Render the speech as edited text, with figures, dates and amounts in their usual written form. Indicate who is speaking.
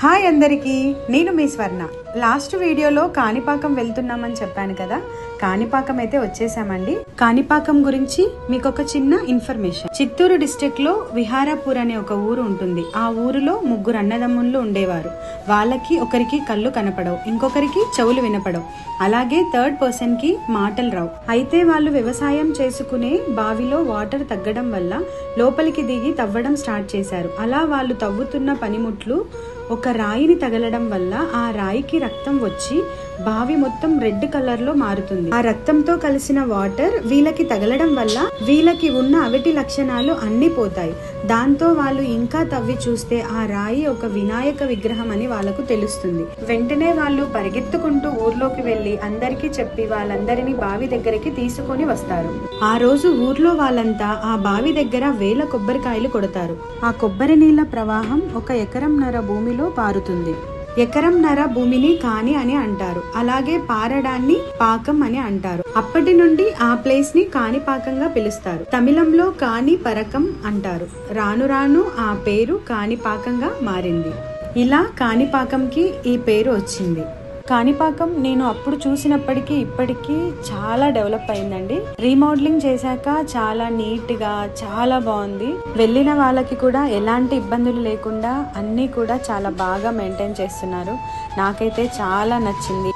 Speaker 1: Hi అందరికీ, నేను మీ స్వర్ణ. Last వీడియోలో కాణిపాకం వెళ్తున్నామని చెప్పాను కదా. కాణిపాకం అయితే వచ్చేసామండి. కాణిపాకం గురించి మీకు ఒక చిన్న ఇన్ఫర్మేషన్. చిత్తూరు డిస్ట్రిక్ట్ లో విహారాపూర్ అనే ఒక ఊరు ఉంటుంది. ఆ ఊరిలో ముగ్గురు అన్నదమ్ముళ్ళు ఉండేవారు. వాళ్ళకి ఒకరికి కళ్ళు కనపడవు, ఇంకొకరికి చెవులు వినపడవు, అలాగే థర్డ్ పర్సన్ కి మాటలు రావు. అయితే వాళ్ళు వ్యవసాయం చేసుకునే బావిలో వాటర్ తగ్గడం వల్ల లోపలికి దిగి తవ్వడం స్టార్ట్ చేశారు. అలా వాళ్ళు తవ్వుతున్న పనిముట్లు ఒక రాయిని తగలడం వల్ల ఆ రాయికి రక్తం వచ్చి బావి మొత్తం రెడ్ కలర్ లో మారుతుంది. ఆ రక్తంతో కలిసిన వాటర్ వీళ్ళకి తగలడం వల్ల వీళ్ళకి ఉన్న అవిటి లక్షణాలు అన్ని పోతాయి. దాంతో వాళ్ళు ఇంకా తవ్వి చూస్తే ఆ రాయి ఒక వినాయక విగ్రహం అని వాళ్ళకు తెలుస్తుంది. వెంటనే వాళ్ళు పరిగెత్తుకుంటూ ఊర్లోకి వెళ్లి అందరికీ చెప్పి వాళ్ళందరినీ బావి దగ్గరికి తీసుకొని వస్తారు. ఆ రోజు ఊర్లో వాళ్ళంతా ఆ బావి దగ్గర వేల కొబ్బరికాయలు కొడతారు. ఆ కొబ్బరి నీళ్ల ప్రవాహం 1 ఎకరంన్నర భూమిలో పారుతుంది. ఎకరంన్నర భూమిని కాని అని అంటారు, అలాగే పారడాన్ని పాకం అని అంటారు. అప్పటి నుండి ఆ ప్లేస్ ని కాణిపాకంగా పిలుస్తారు. తమిళంలో కాణి పరకం అంటారు. రాను రాను ఆ పేరు కాణిపాకంగా మారింది. ఇలా కాణిపాకంకి ఈ పేరు వచ్చింది. కాణిపాకం నేను అప్పుడు చూసినప్పటికీ ఇప్పటికీ చాలా డెవలప్ అయిందండి. రీమోడలింగ్ చేశాక చాలా నీట్ గా చాలా బాగుంది. వెళ్ళిన వాళ్ళకి కూడా ఎలాంటి ఇబ్బందులు లేకుండా అన్నీ కూడా చాలా బాగా మెయింటైన్ చేస్తున్నారు. నాకైతే చాలా నచ్చింది.